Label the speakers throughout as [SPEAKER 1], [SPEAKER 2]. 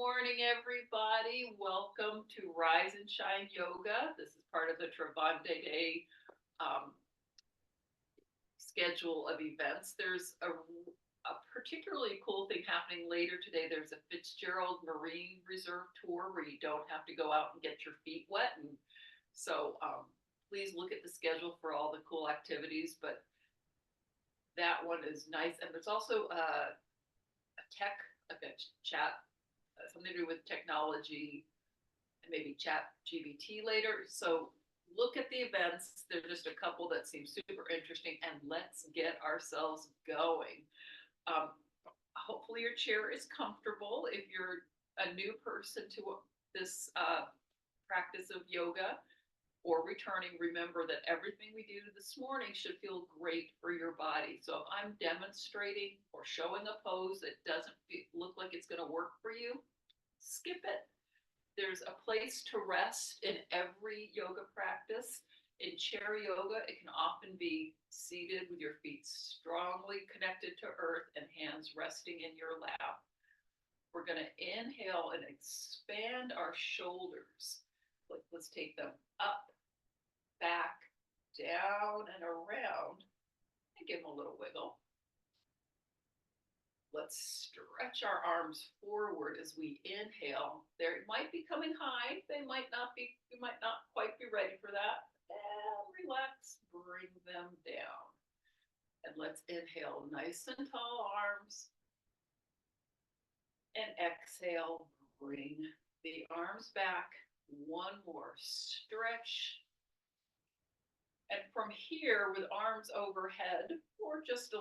[SPEAKER 1] morning, everybody. Welcome to Rise and Shine Yoga. This is part of the Travante Day um, schedule of events. There's a particularly cool thing happening later today. There's a Fitzgerald Marine Reserve tour where you don't have to go out and get your feet wet. And so please look at the schedule for all the cool activities. But that one is nice. And there's also a tech, like a chat, something to do with technology and maybe chat GBT later. So look at the events. There's just a couple that seem super interesting, and let's get ourselves going. Hopefully your chair is comfortable. If you're a new person to this practice of yoga or returning, remember that everything we do this morning should feel great for your body. So if I'm demonstrating or showing a pose that doesn't look like it's going to work for you, skip it. There's a place to rest in every yoga practice. In chair yoga, it can often be seated with your feet strongly connected to earth and hands resting in your lap. We're going to inhale and expand our shoulders. Let's take them up, back, down, and around, and give them a little wiggle. Let's stretch our arms forward as we inhale. They might be coming high. They might not be. You might not quite be ready for that. And relax, bring them down. And let's inhale, nice and tall arms. And exhale, bring the arms back. One more stretch. And from here, with arms overhead, or just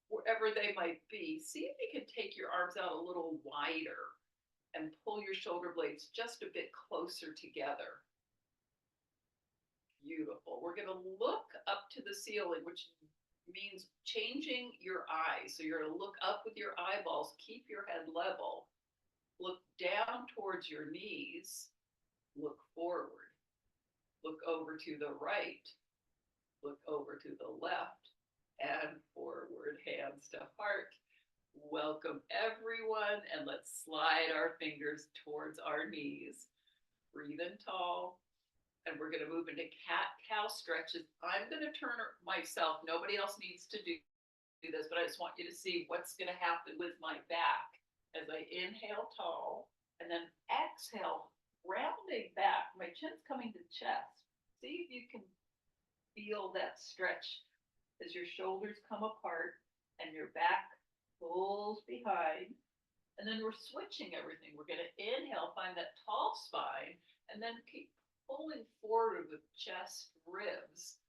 [SPEAKER 1] wherever they might be, see if you can take your arms out a little wider and pull your shoulder blades just a bit closer together. Beautiful. We're going to look up to the ceiling, which means changing your eyes. So you're going to look up with your eyeballs, keep your head level, look down towards your knees, look forward, look over to the right, look over to the left, and forward, hands to heart. Welcome everyone, and let's slide our fingers towards our knees. Breathe in tall, and we're going to move into cat-cow stretches. I'm going to turn myself. Nobody else needs to do this, but I just want you to see what's going to happen with my back as I inhale tall, and then exhale, rounding back. My chin's coming to chest. See if you can feel that stretch as your shoulders come apart and your back pulls behind. And then we're switching everything. We're going to inhale, find that tall spine, and then keep pulling forward with chest, ribs.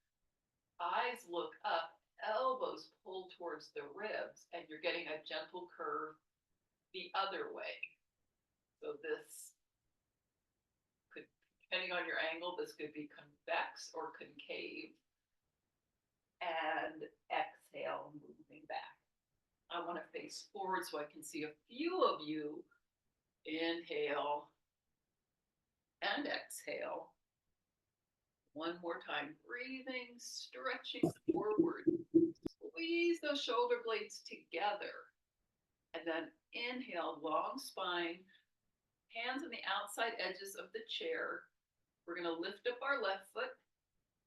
[SPEAKER 1] Eyes look up, elbows pull towards the ribs, and you're getting a gentle curve the other way. So this could, depending on your angle, this could be convex or concave. And exhale, moving back. I want to face forward so I can see a few of you. Inhale and exhale. One more time, breathing, stretching forward. Squeeze those shoulder blades together. And then inhale, long spine, hands on the outside edges of the chair. We're going to lift up our left foot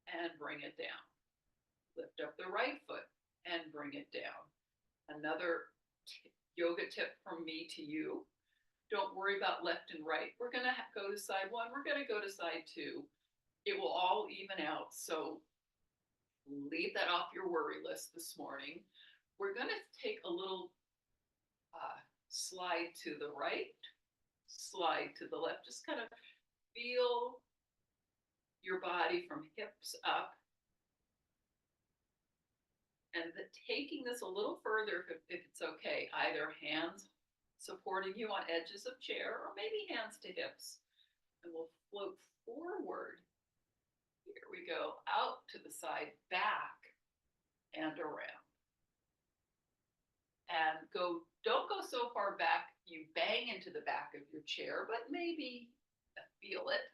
[SPEAKER 1] and bring it down. Lift up the right foot and bring it down. Another yoga tip from me to you. Don't worry about left and right. We're going to go to side one. We're going to go to side two. It will all even out. So leave that off your worry list this morning. We're going to take a little slide to the right, slide to the left. Just kind of feel your body from hips up. And taking this a little further, if it's okay, either hands supporting you on edges of chair or maybe hands to hips. And we'll float forward. Here we go, out to the side, back and around. And don't go so far back you bang into the back of your chair, but maybe feel it.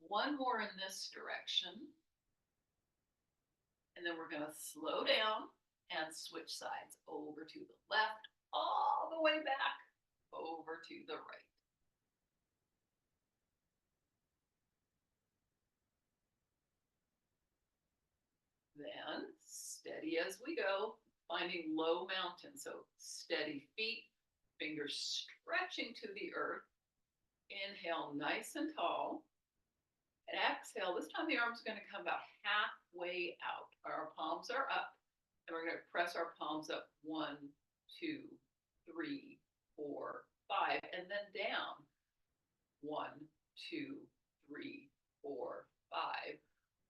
[SPEAKER 1] One more in this direction. And then we're going to slow down and switch sides over to the left, all the way back, over to the right. steady as we go, finding low mountain. So steady feet, fingers stretching to the earth. Inhale, nice and tall. And exhale, this time the arm's going to come about halfway out. Our palms are up, and we're going to press our palms up 1, 2, 3, 4, 5, and then down 1, 2, 3, 4, 5.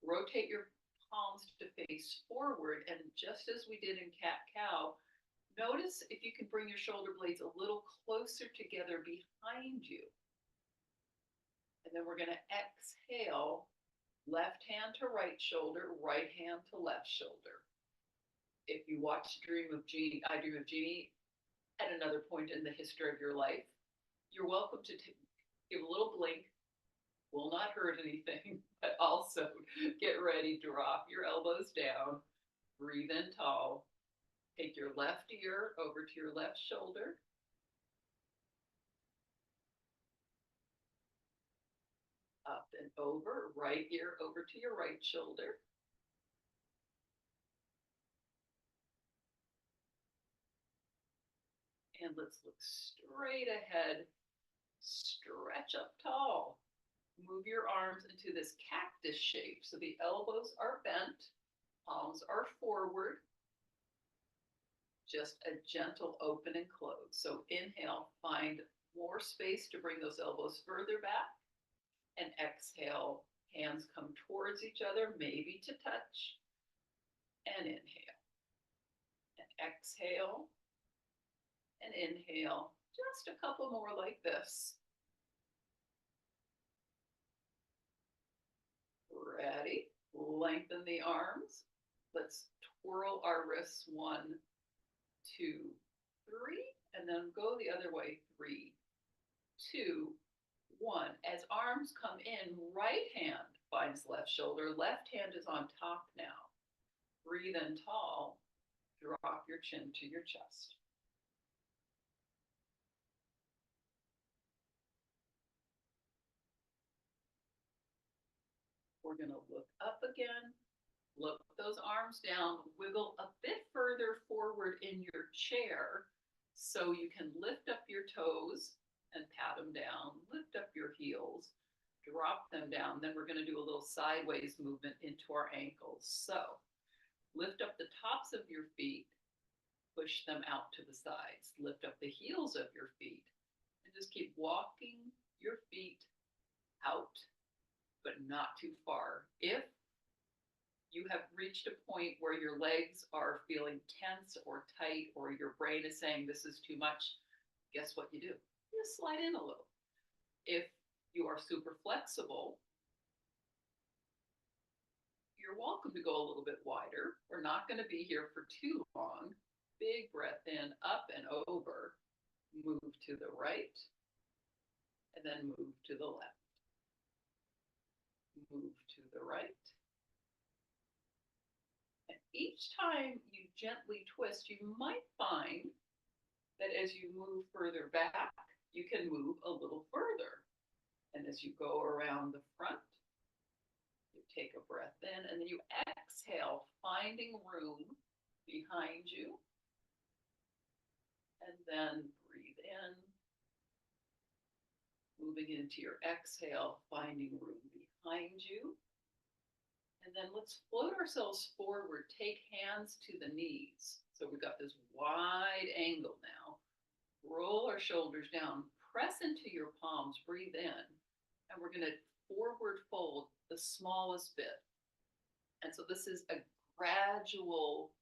[SPEAKER 1] Rotate your palms to face forward, and just as we did in cat-cow, notice if you can bring your shoulder blades a little closer together behind you. And then we're going to exhale, left hand to right shoulder, right hand to left shoulder. If you watch Dream of Jeannie, I Dream of Jeannie at another point in the history of your life, you're welcome to give a little blink. Will not hurt anything, but also get ready, drop your elbows down, breathe in tall, take your left ear over to your left shoulder. Up and over, right ear over to your right shoulder. And let's look straight ahead. Stretch up tall. Move your arms into this cactus shape. So the elbows are bent, palms are forward. Just a gentle open and close. So inhale, find more space to bring those elbows further back. And exhale, hands come towards each other, maybe to touch. And inhale. And exhale. And inhale. Just a couple more like this. Ready? Lengthen the arms. Let's twirl our wrists. 1, 2, 3. And then go the other way. 3, 2, 1. As arms come in, right hand finds left shoulder. Left hand is on top now. Breathe in tall. Drop your chin to your chest. We're going to look up again. Look those arms down. Wiggle a bit further forward in your chair so you can lift up your toes and pat them down, lift up your heels, drop them down. Then we're going to do a little sideways movement into our ankles. So lift up the tops of your feet, push them out to the sides, lift up the heels of your feet, and just keep walking your feet out, but not too far. If you have reached a point where your legs are feeling tense or tight, or your brain is saying this is too much, guess what you do? Just slide in a little. If you are super flexible, you're welcome to go a little bit wider. We're not going to be here for too long. Big breath in, up and over. Move to the right, and then move to the left. Move to the right. And each time you gently twist, you might find that as you move further back, you can move a little further. And as you go around the front, you take a breath in, and then you exhale, finding room behind you. And then breathe in, moving into your exhale, finding room behind you. And then let's float ourselves forward, take hands to the knees. So we've got this wide angle now. Roll our shoulders down, press into your palms, breathe in, and we're going to forward fold the smallest bit. And so this is a gradual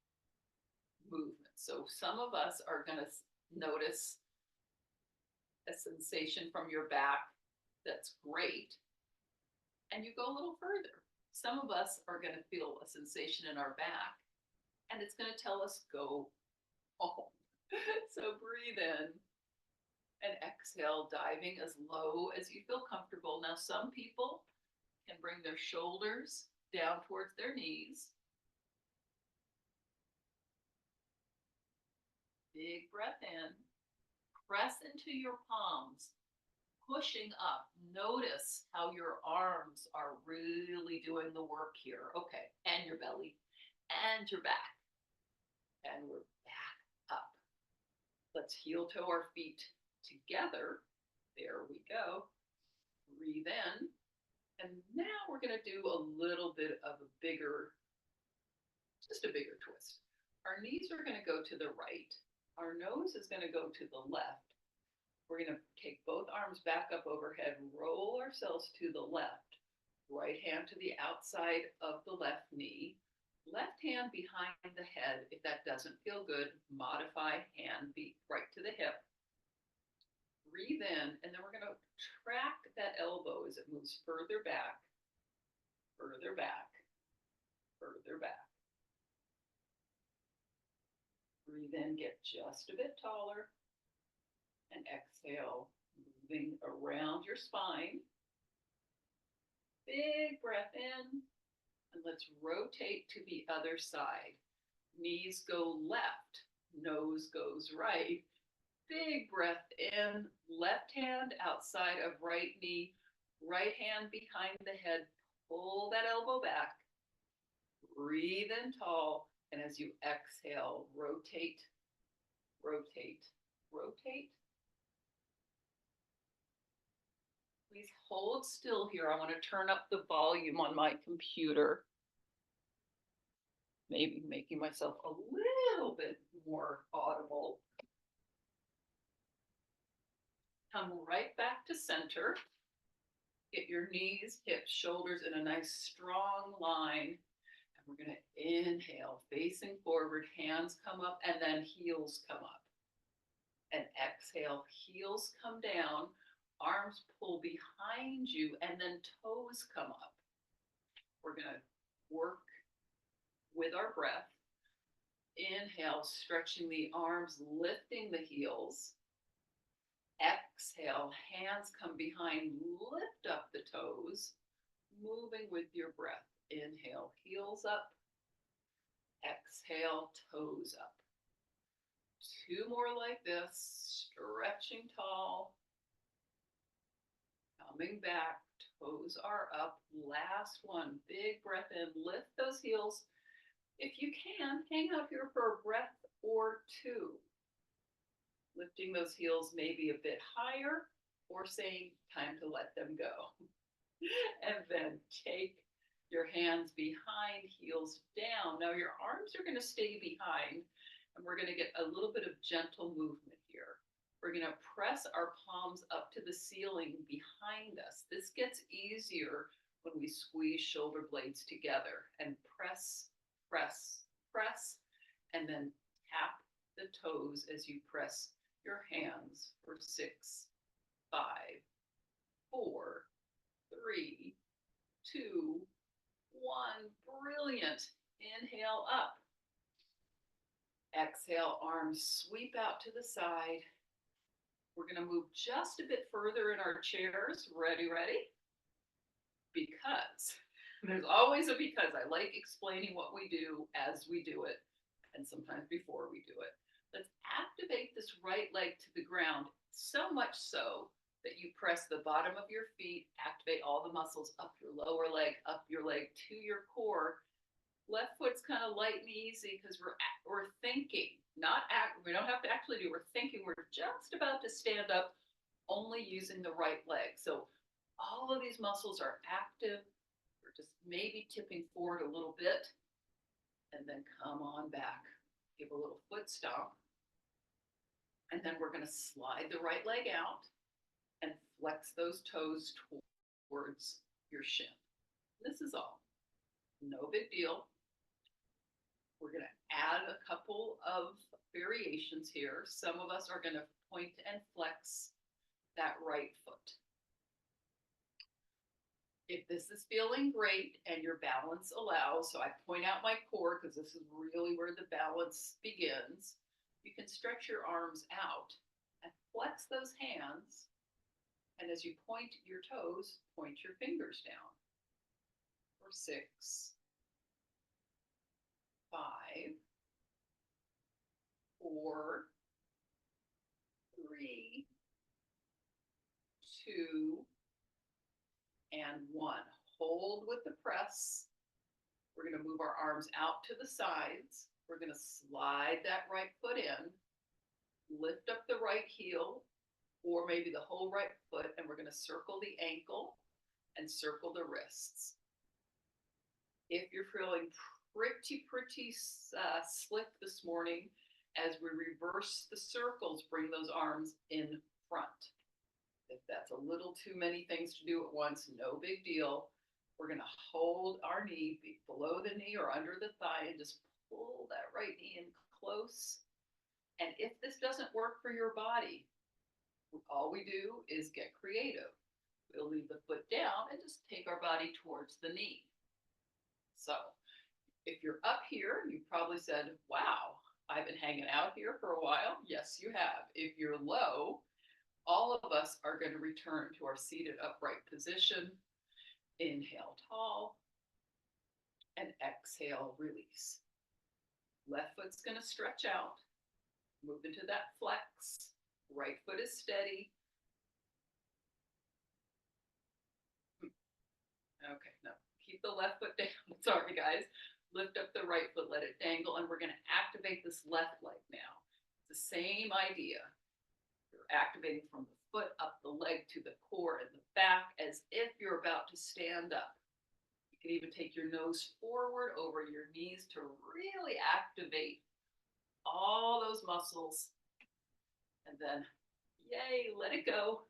[SPEAKER 1] movement. So some of us are going to notice a sensation from your back that's great, and you go a little further. Some of us are going to feel a sensation in our back, and it's going to tell us go home. So breathe in and exhale, diving as low as you feel comfortable. Now, some people can bring their shoulders down towards their knees. Big breath in. Press into your palms, pushing up. Notice how your arms are really doing the work here. Okay, and your belly and your back. and we're back up. Let's heel toe our feet together. There we go. Breathe in. And now we're going to do a little bit of a bigger, just a bigger twist. Our knees are going to go to the right. Our nose is going to go to the left. We're going to take both arms back up overhead, roll ourselves to the left. Right hand to the outside of the left knee. Left hand behind the head. If that doesn't feel good, modify hand right to the hip. Breathe in, and then we're going to track that elbow as it moves further back, further back, further back. Breathe in, get just a bit taller, and exhale, moving around your spine. Big breath in, and let's rotate to the other side. Knees go left, nose goes right. Big breath in, left hand outside of right knee, right hand behind the head, pull that elbow back, breathe in tall, and as you exhale, rotate, rotate, rotate. Please hold still here. I want to turn up the volume on my computer. Maybe making myself a little bit more audible. Come right back to center. Get your knees, hips, shoulders in a nice strong line. And we're going to inhale, facing forward, hands come up, and then heels come up. And exhale, heels come down, arms pull behind you, and then toes come up. We're going to work with our breath. Inhale, stretching the arms, lifting the heels. Exhale, hands come behind, lift up the toes, moving with your breath. Inhale, heels up. Exhale, toes up. 2 more like this, stretching tall. Coming back, toes are up. Last one, big breath in, lift those heels. If you can, hang out here for a breath or 2. Lifting those heels maybe a bit higher or saying time to let them go. And then take your hands behind, heels down. Now your arms are going to stay behind, and we're going to get a little bit of gentle movement here. We're going to press our palms up to the ceiling behind us. This gets easier when we squeeze shoulder blades together and press, press, press, and then tap the toes as you press your hands for 6, 5, 4, 3, 2, 1. Brilliant. Inhale up. Exhale, arms sweep out to the side. We're going to move just a bit further in our chairs. Ready? Because. There's always a because. I like explaining what we do as we do it, and sometimes before we do it. Let's activate this right leg to the ground, so much so that you press the bottom of your feet, activate all the muscles up your lower leg, up your leg to your core. Left foot's kind of light and easy because we're thinking, we don't have to actually do, we're thinking. We're just about to stand up, only using the right leg. So all of these muscles are active. We're just maybe tipping forward a little bit, and then come on back. Give a little foot stomp. And then we're going to slide the right leg out and flex those toes towards your shin. This is all. No big deal. We're going to add a couple of variations here. Some of us are going to point and flex that right foot. If this is feeling great and your balance allows, so I point out my core because this is really where the balance begins. You can stretch your arms out and flex those hands. And as you point your toes, point your fingers down. For 6, 5, 4, 3, 2, and 1. Hold with the press. We're going to move our arms out to the sides. We're going to slide that right foot in, lift up the right heel, or maybe the whole right foot, and we're going to circle the ankle and circle the wrists. If you're feeling pretty slick this morning, as we reverse the circles, bring those arms in front. If that's a little too many things to do at once, no big deal. We're going to hold our knee below the knee or under the thigh and just pull that right knee in close. And if this doesn't work for your body, all we do is get creative. We'll leave the foot down and just take our body towards the knee. So if you're up here, you probably said, wow, I've been hanging out here for a while. Yes, you have. If you're low, all of us are going to return to our seated upright position. Inhale tall and exhale, release. Left foot's going to stretch out, move into that flex. Right foot is steady. Okay, no, keep the left foot down. Sorry, guys. Lift up the right foot, let it dangle, and we're going to activate this left leg now. It's the same idea. You're activating from the foot up the leg to the core and the back as if you're about to stand up. You can even take your nose forward over your knees to really activate all those muscles. And then, yay, let it go.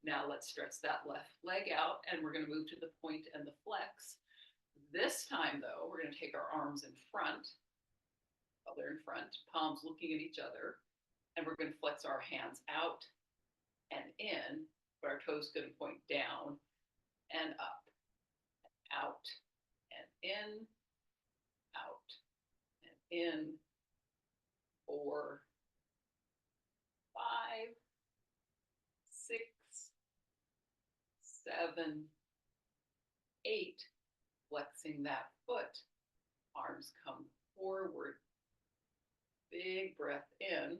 [SPEAKER 1] Now let's stretch that left leg out, and we're going to move to the point and the flex. This time, though, we're going to take our arms in front. While they're in front, palms looking at each other. And we're going to flex our hands out and in, but our toes going to point down and up, out and in, out and in. 4, 5, 6, 7, 8. Flexing that foot. Arms come forward. Big breath in.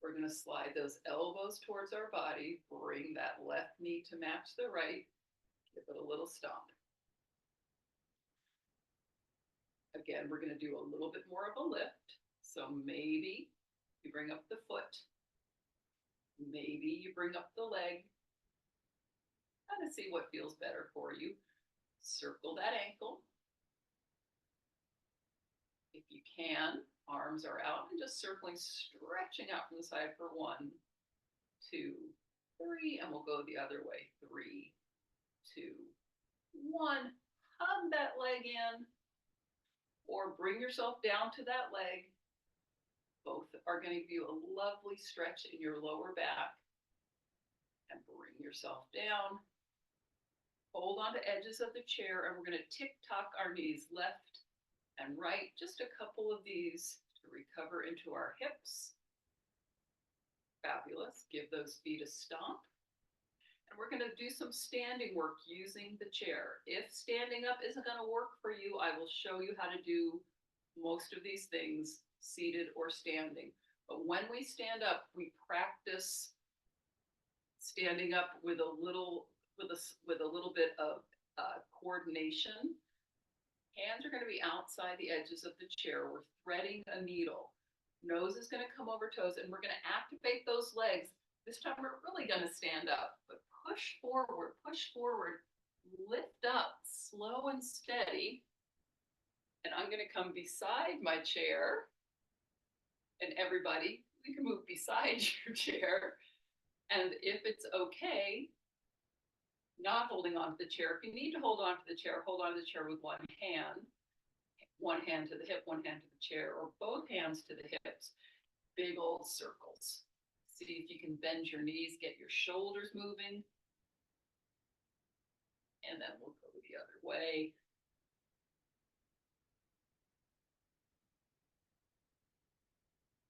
[SPEAKER 1] We're going to slide those elbows towards our body. Bring that left knee to match the right. Give it a little stomp. Again, we're going to do a little bit more of a lift. So maybe you bring up the foot. Maybe you bring up the leg. Kind of see what feels better for you. Circle that ankle. If you can, arms are out and just circling, stretching out from the side for 1, 2, 3, and we'll go the other way. 3, 2, 1. Hug that leg in, or bring yourself down to that leg. Both are going to give you a lovely stretch in your lower back. And bring yourself down. Hold on to edges of the chair, and we're going to tick-tock our knees left and right. Just a couple of these to recover into our hips. Fabulous. Give those feet a stomp. And we're going to do some standing work using the chair. If standing up isn't going to work for you, I will show you how to do most of these things seated or standing. But when we stand up, we practice standing up with a little bit of coordination. Hands are going to be outside the edges of the chair. We're threading a needle. Nose is going to come over toes, and we're going to activate those legs. This time we're really going to stand up, but push forward, lift up, slow and steady. And I'm going to come beside my chair. And everybody, we can move beside your chair. And if it's okay, not holding on to the chair. If you need to hold on to the chair, hold on to the chair with one hand to the hip, one hand to the chair, or both hands to the hips. Big old circles. See if you can bend your knees, get your shoulders moving. And then we'll go the other way.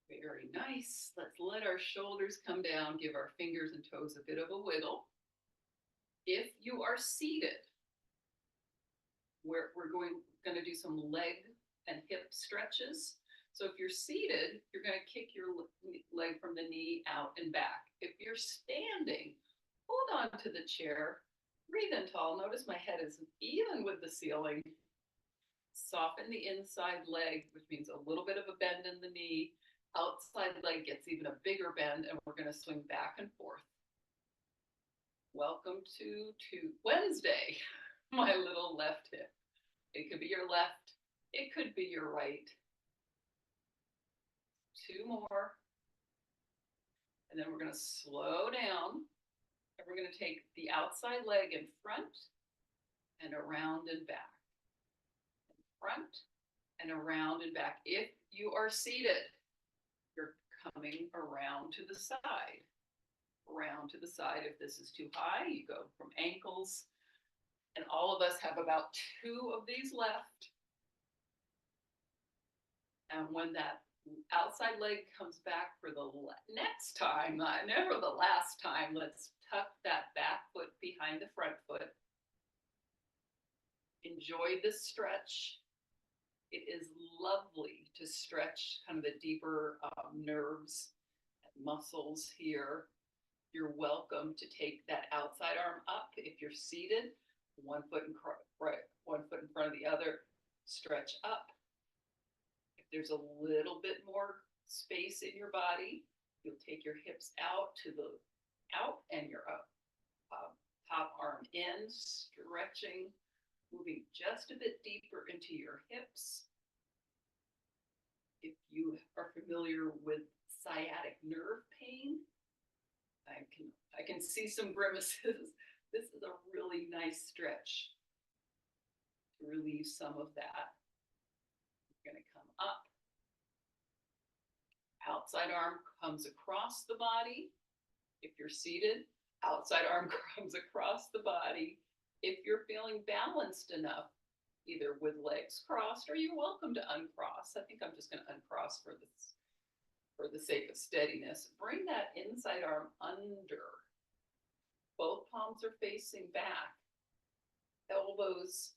[SPEAKER 1] Very nice. Let's let our shoulders come down, give our fingers and toes a bit of a wiggle. If you are seated, we're going to do some leg and hip stretches. So if you're seated, you're going to kick your leg from the knee out and back. If you're standing, hold on to the chair, breathe in tall. Notice my head is even with the ceiling. Soften the inside leg, which means a little bit of a bend in the knee. Outside leg gets even a bigger bend, and we're going to swing back and forth. Welcome to Wednesday, my little left hip. It could be your left, it could be your right. 2 more. And then we're going to slow down, and we're going to take the outside leg in front and around and back. In front and around and back. If you are seated, you're coming around to the side. Around to the side. If this is too high, you go from ankles. And all of us have about 2 of these left. And when that outside leg comes back for the next time, never the last time, let's tuck that back foot behind the front foot. Enjoy this stretch. It is lovely to stretch kind of the deeper nerves and muscles here. You're welcome to take that outside arm up. If you're seated, one foot in front of the other, stretch up. If there's a little bit more space in your body, you'll take your hips out and your top arm in, stretching, moving just a bit deeper into your hips. If you are familiar with sciatic nerve pain, I can see some grimaces. This is a really nice stretch to relieve some of that. We're going to come up. Outside arm comes across the body. If you're seated, outside arm comes across the body. If you're feeling balanced enough, either with legs crossed, or you're welcome to uncross. I think I'm just going to uncross for the sake of steadiness. Bring that inside arm under. Both palms are facing back. Elbows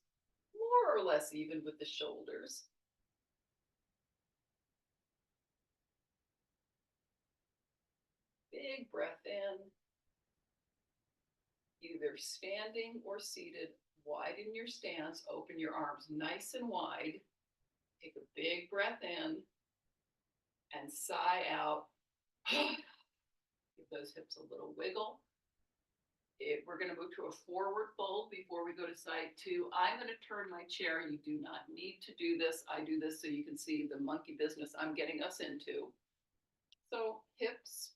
[SPEAKER 1] more or less even with the shoulders. Big breath in. Either standing or seated. Widen your stance. Open your arms nice and wide. Take a big breath in and sigh out. Give those hips a little wiggle. We're going to move to a forward fold before we go to side 2. I'm going to turn my chair. You do not need to do this. I do this so you can see the monkey business I'm getting us into. So hips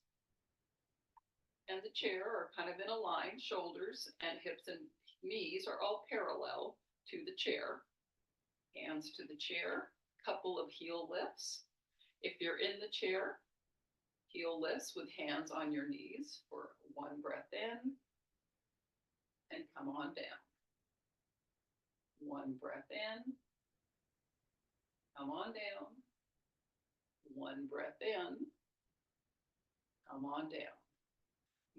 [SPEAKER 1] and the chair are kind of in a line. Shoulders and hips and knees are all parallel to the chair. Hands to the chair. Couple of heel lifts. If you're in the chair, heel lifts with hands on your knees for 1 breath in. And come on down. 1 breath in. Come on down. 1 breath in. Come on down.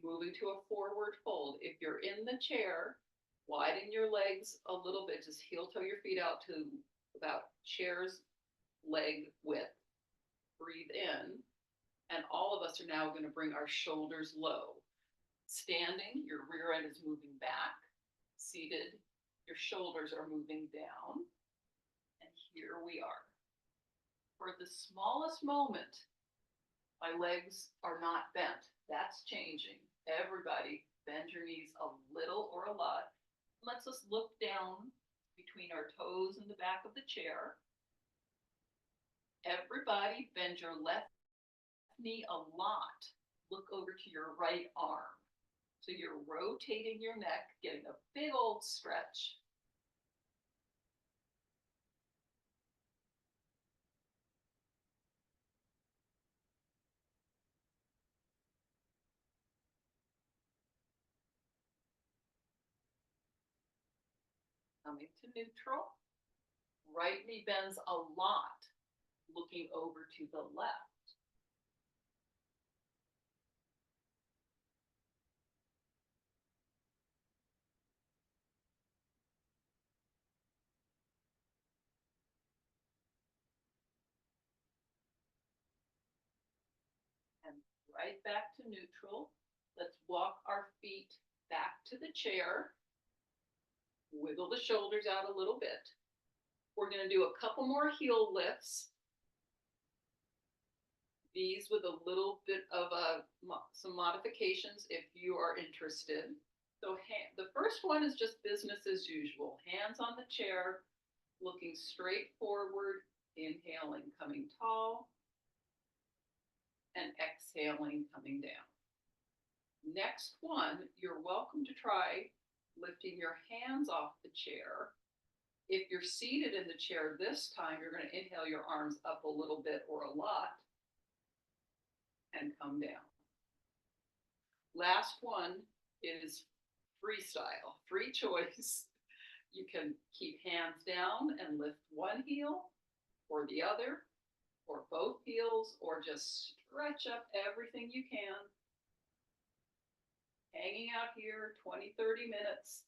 [SPEAKER 1] Moving to a forward fold. If you're in the chair, widen your legs a little bit. Just heel toe your feet out to about chair's leg width. Breathe in. And all of us are now going to bring our shoulders low. Standing, your rear end is moving back. Seated, your shoulders are moving down. And here we are. For the smallest moment, my legs are not bent. That's changing. Everybody, bend your knees a little or a lot. Let's just look down between our toes and the back of the chair. Everybody, bend your left knee a lot. Look over to your right arm. So you're rotating your neck, getting a big old stretch. Coming to neutral. Right knee bends a lot, looking over to the left. And right back to neutral. Let's walk our feet back to the chair. Wiggle the shoulders out a little bit. We're going to do a couple more heel lifts. These with a little bit of some modifications if you are interested. So the first one is just business as usual. Hands on the chair, looking straight forward, inhaling, coming tall, and exhaling, coming down. Next one, you're welcome to try lifting your hands off the chair. If you're seated in the chair this time, you're going to inhale your arms up a little bit or a lot and come down. Last one is freestyle, free choice. You can keep hands down and lift one heel or the other, or both heels, or just stretch up everything you can. Hanging out here 20, 30 minutes,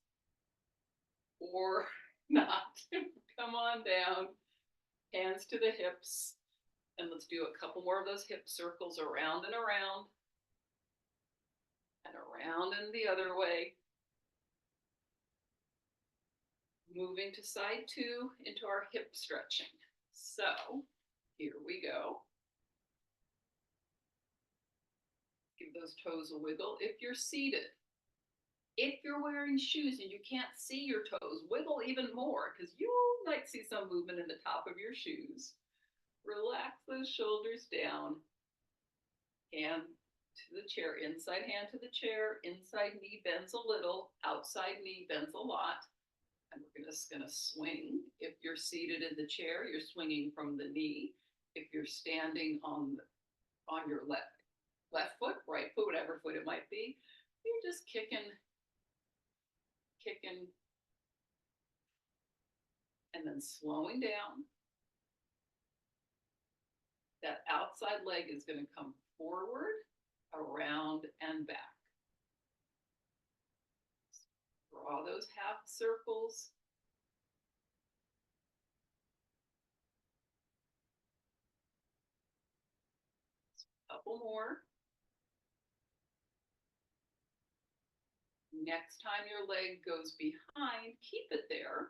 [SPEAKER 1] or not. Come on down, hands to the hips, and let's do a couple more of those hip circles around and around, and around and the other way. Moving to side two into our hip stretching. So here we go. Give those toes a wiggle. If you're seated, if you're wearing shoes and you can't see your toes, wiggle even more because you might see some movement in the top of your shoes. Relax those shoulders down. Hand to the chair, inside hand to the chair, inside knee bends a little, outside knee bends a lot. And we're just going to swing. If you're seated in the chair, you're swinging from the knee. If you're standing on your left foot, right foot, whatever foot it might be, you're just kicking, and then slowing down. That outside leg is going to come forward, around, and back. Draw those half circles. A couple more. Next time your leg goes behind, keep it there.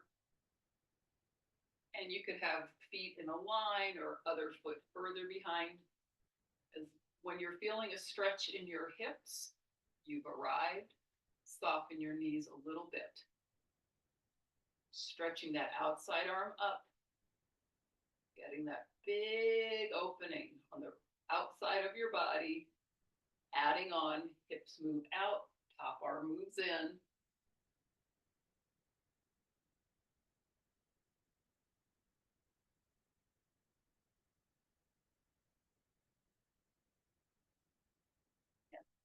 [SPEAKER 1] And you could have feet in a line or other foot further behind. As when you're feeling a stretch in your hips, you've arrived. Soften your knees a little bit. Stretching that outside arm up. Getting that big opening on the outside of your body. Adding on, hips move out, top arm moves in.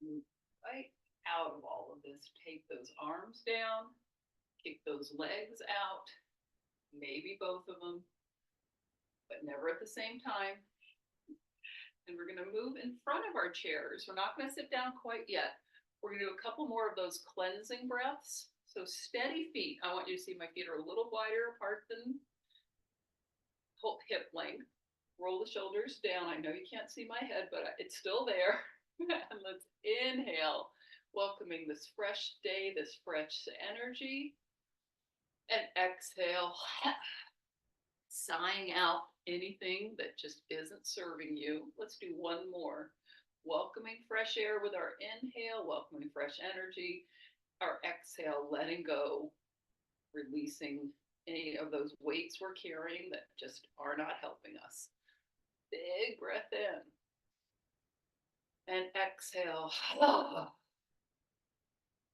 [SPEAKER 1] Move right out of all of this. Take those arms down, kick those legs out, maybe both of them, but never at the same time. And we're going to move in front of our chairs. We're not going to sit down quite yet. We're going to do a couple more of those cleansing breaths. So steady feet. I want you to see my feet are a little wider apart than hip length. Roll the shoulders down. I know you can't see my head, but it's still there. And let's inhale, welcoming this fresh day, this fresh energy. And exhale, sighing out anything that just isn't serving you. Let's do one more. Welcoming fresh air with our inhale, welcoming fresh energy. Our exhale, letting go, releasing any of those weights we're carrying that just are not helping us. Big breath in. And exhale.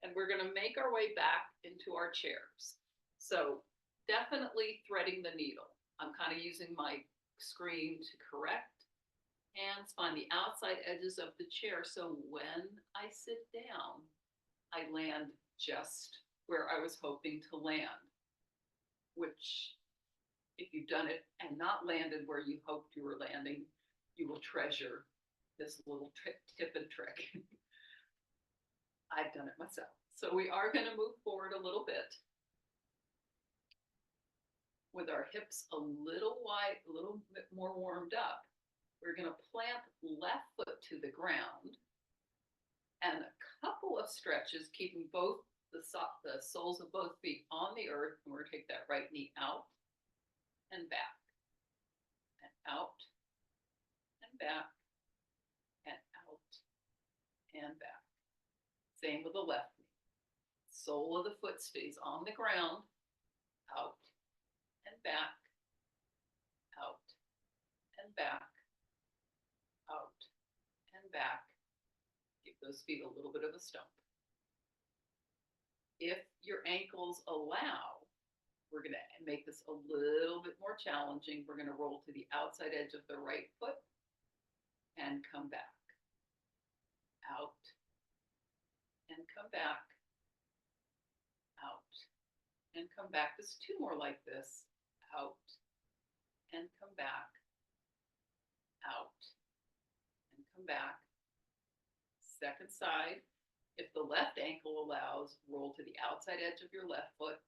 [SPEAKER 1] And we're going to make our way back into our chairs. So definitely threading the needle. I'm kind of using my screen to correct. Hands find the outside edges of the chair. So when I sit down, I land just where I was hoping to land. Which, if you've done it and not landed where you hoped you were landing, you will treasure this little tip and trick. I've done it myself. So we are going to move forward a little bit with our hips a little wide, a little bit more warmed up. We're going to plant left foot to the ground and a couple of stretches, keeping both the soles of both feet on the earth. And we're going to take that right knee out. and back, and out, and back, and out, and back. Same with the left knee. Sole of the foot stays on the ground, out, and back, out, and back, out, and back. Give those feet a little bit of a stomp. If your ankles allow, we're going to make this a little bit more challenging. We're going to roll to the outside edge of the right foot and come back, out, and come back, out, and come back. Just two more like this, out, and come back, out, and come back. Second side. If the left ankle allows, roll to the outside edge of your left foot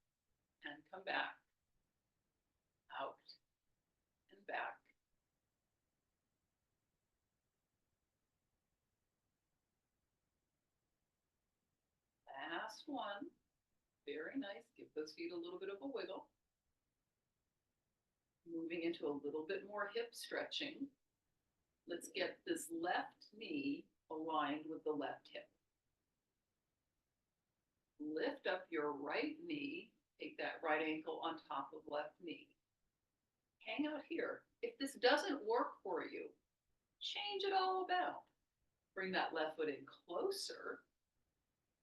[SPEAKER 1] and come back, out, and back. Last one. Very nice. Give those feet a little bit of a wiggle. Moving into a little bit more hip stretching. Let's get this left knee aligned with the left hip. Lift up your right knee, take that right ankle on top of left knee. Hang out here. If this doesn't work for you, change it all about. Bring that left foot in closer.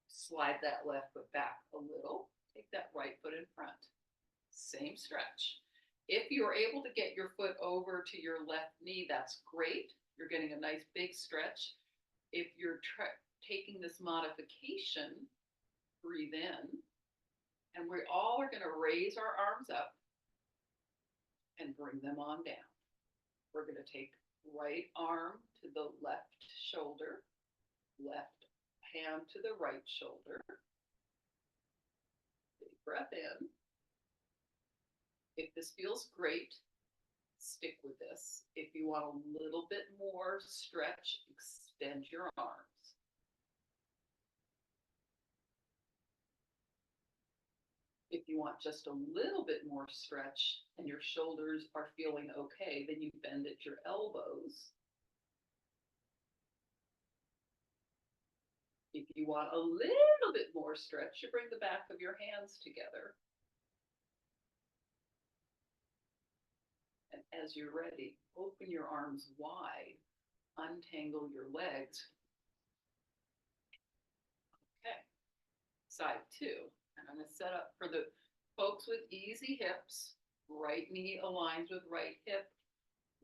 [SPEAKER 1] Slide that left foot back a little. Take that right foot in front. Same stretch. If you're able to get your foot over to your left knee, that's great. You're getting a nice big stretch. If you're taking this modification, breathe in, and we all are going to raise our arms up and bring them on down. We're going to take right arm to the left shoulder, left hand to the right shoulder. Big breath in. If this feels great, stick with this. If you want a little bit more stretch, extend your arms. If you want just a little bit more stretch and your shoulders are feeling okay, then you bend at your elbows. If you want a little bit more stretch, you bring the back of your hands together. And as you're ready, open your arms wide, untangle your legs. Okay, side two. And I'm going to set up for the folks with easy hips. Right knee aligns with right hip.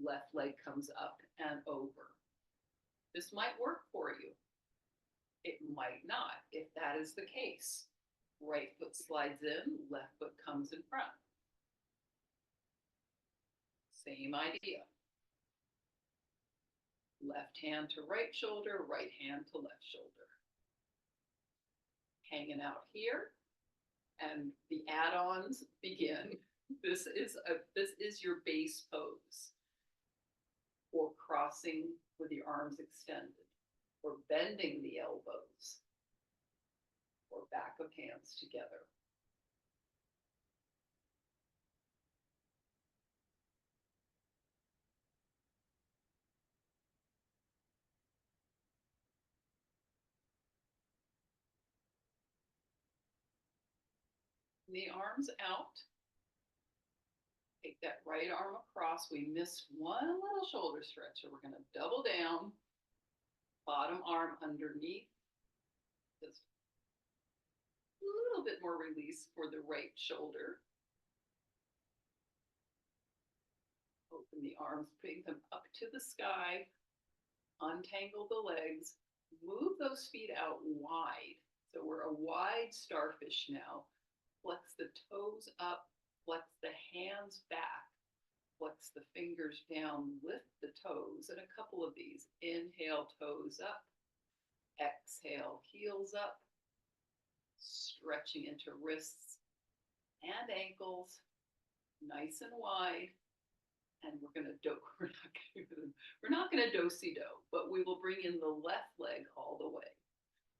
[SPEAKER 1] Left leg comes up and over. This might work for you. It might not. If that is the case, right foot slides in, left foot comes in front. Same idea. Left hand to right shoulder, right hand to left shoulder. Hanging out here. And the add-ons begin. This is your base pose, or crossing with your arms extended, or bending the elbows, or back of hands together. The arms out. Take that right arm across. We missed one little shoulder stretch, so we're going to double down. Bottom arm underneath. Just a little bit more release for the right shoulder. Open the arms, bring them up to the sky. Untangle the legs. Move those feet out wide. So we're a wide starfish now. Flex the toes up, flex the hands back, flex the fingers down, lift the toes, and a couple of these. Inhale, toes up, exhale, heels up, stretching into wrists and ankles, nice and wide. And we're not gonna do-si-do, but we will bring in the left leg all the way,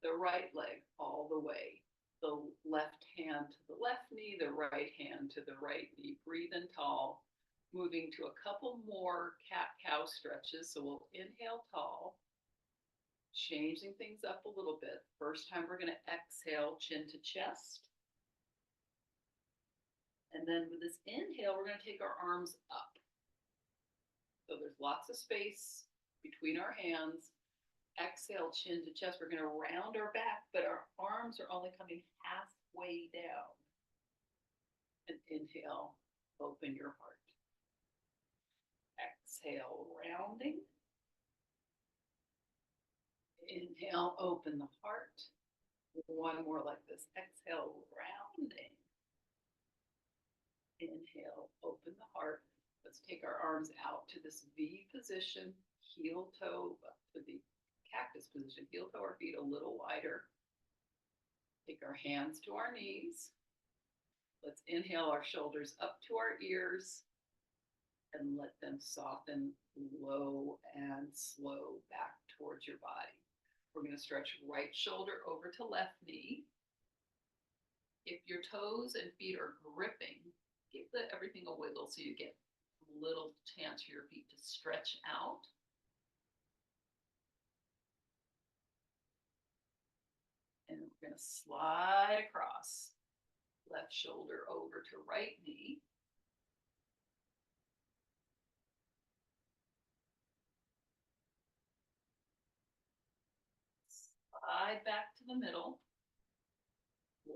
[SPEAKER 1] the right leg all the way. The left hand to the left knee, the right hand to the right knee. Breathe in tall. Moving to a couple more cat-cow stretches. So we'll inhale tall, changing things up a little bit. First time we're going to exhale chin to chest. And then with this inhale, we're going to take our arms up. So there's lots of space between our hands. Exhale, chin to chest. We're going to round our back, but our arms are only coming halfway down. And inhale, open your heart. Exhale, rounding. Inhale, open the heart. One more like this. Exhale, rounding. Inhale, open the heart. Let's take our arms out to this V position, heel toe up to the cactus position, heel toe our feet a little wider. Take our hands to our knees. Let's inhale our shoulders up to our ears and let them soften low and slow back towards your body. We're going to stretch right shoulder over to left knee. If your toes and feet are gripping, give everything a wiggle so you get a little chance for your feet to stretch out. And we're going to slide across. Left shoulder over to right knee. Slide back to the middle.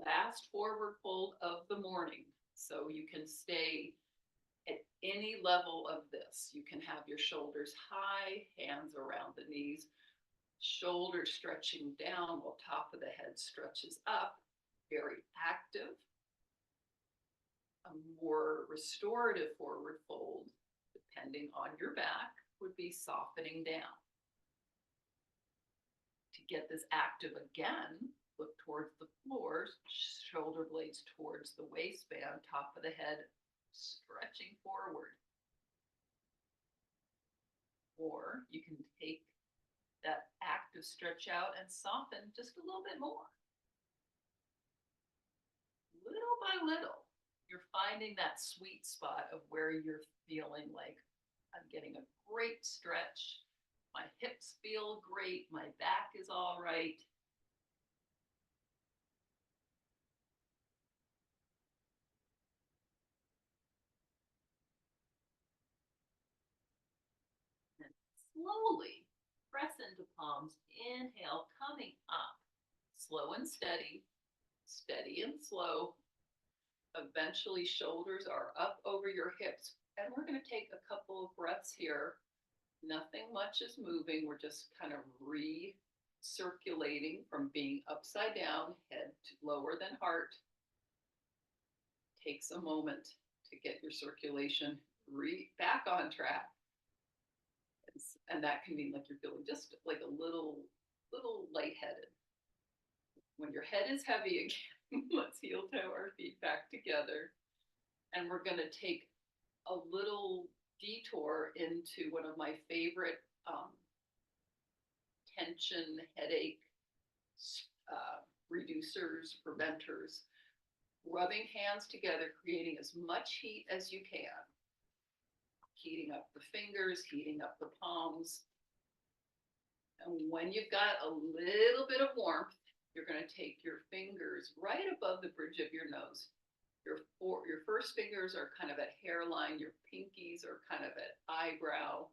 [SPEAKER 1] Last forward fold of the morning. So you can stay at any level of this. You can have your shoulders high, hands around the knees, shoulders stretching down while top of the head stretches up. Very active. A more restorative forward fold, depending on your back, would be softening down. To get this active again, look towards the floor, shoulder blades towards the waistband, top of the head stretching forward. Or you can take that active stretch out and soften just a little bit more. Little by little, you're finding that sweet spot of where you're feeling like, I'm getting a great stretch. My hips feel great. My back is all right. And slowly press into palms. Inhale, coming up. Slow and steady. Steady and slow. Eventually, shoulders are up over your hips. And we're going to take a couple of breaths here. Nothing much is moving. We're just kind of recirculating from being upside down, head to lower than heart. Takes a moment to get your circulation back on track. And that can mean like you're feeling just like a little lightheaded. When your head is heavy again, let's heel toe our feet back together. And we're going to take a little detour into one of my favorite tension, headache reducers, preventers. Rubbing hands together, creating as much heat as you can. Heating up the fingers, heating up the palms. And when you've got a little bit of warmth, you're going to take your fingers right above the bridge of your nose. Your first fingers are kind of at hairline, your pinkies are kind of at eyebrow.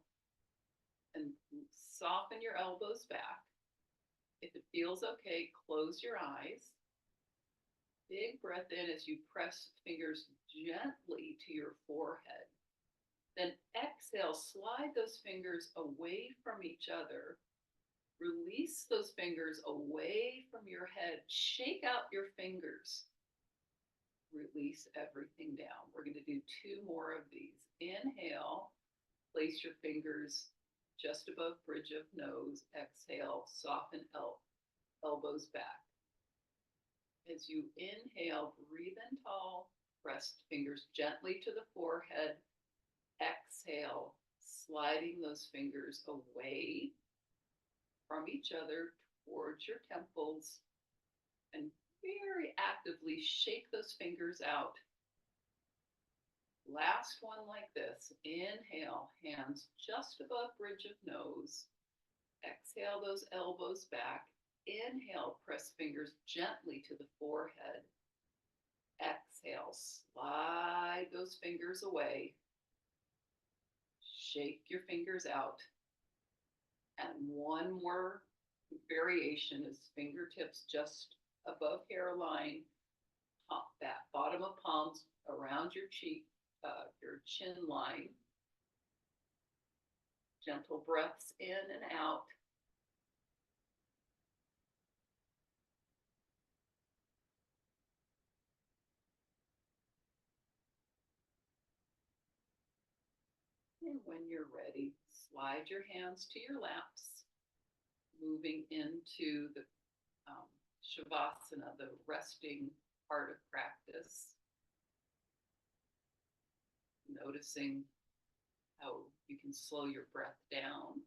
[SPEAKER 1] And soften your elbows back. If it feels okay, close your eyes. Big breath in as you press fingers gently to your forehead. Then exhale, slide those fingers away from each other. Release those fingers away from your head. Shake out your fingers. Release everything down. We're going to do 2 more of these. Inhale, place your fingers just above bridge of nose. Exhale, soften elbows back. As you inhale, breathe in tall, press fingers gently to the forehead. Exhale, sliding those fingers away from each other towards your temples, and very actively shake those fingers out. Last one like this. Inhale, hands just above bridge of nose. Exhale those elbows back. Inhale, press fingers gently to the forehead. Exhale, slide those fingers away. Shake your fingers out. And one more variation is fingertips just above hairline, that bottom of palms around your cheek, your chin line. Gentle breaths in and out. And when you're ready, slide your hands to your laps, moving into the Shavasana, the resting part of practice. Noticing how you can slow your breath down.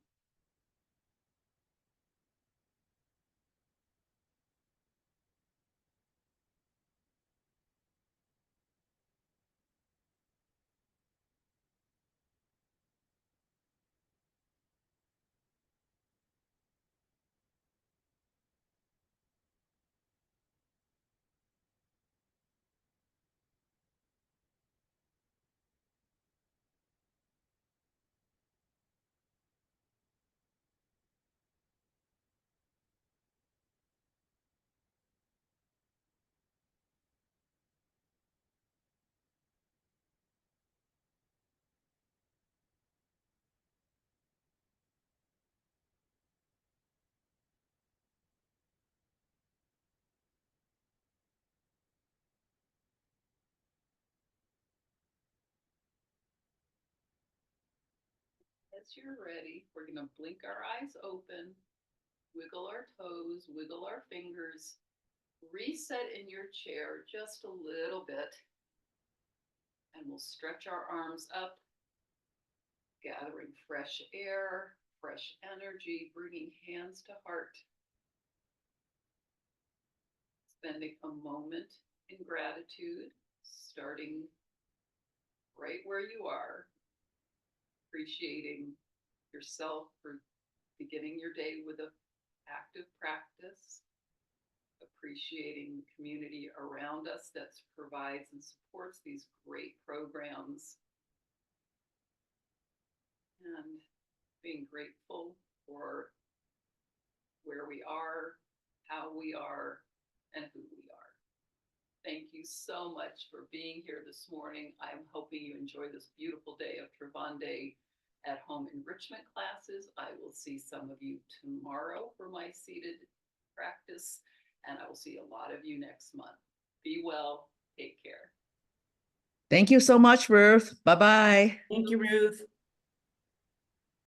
[SPEAKER 1] As you're ready, we're going to blink our eyes open, wiggle our toes, wiggle our fingers, reset in your chair just a little bit, and we'll stretch our arms up, gathering fresh air, fresh energy, bringing hands to heart. Spending a moment in gratitude, starting right where you are, appreciating yourself for beginning your day with an active practice, appreciating the community around us that provides and supports these great programs, and being grateful for where we are, how we are, and who we are. Thank you so much for being here this morning. I'm hoping you enjoy this beautiful day of Trivande at home enrichment classes. I will see some of you tomorrow for my seated practice, and I will see a lot of you next month. Be well, take care.
[SPEAKER 2] Thank you so much, Ruth. Bye-bye.
[SPEAKER 3] Thank you, Ruth.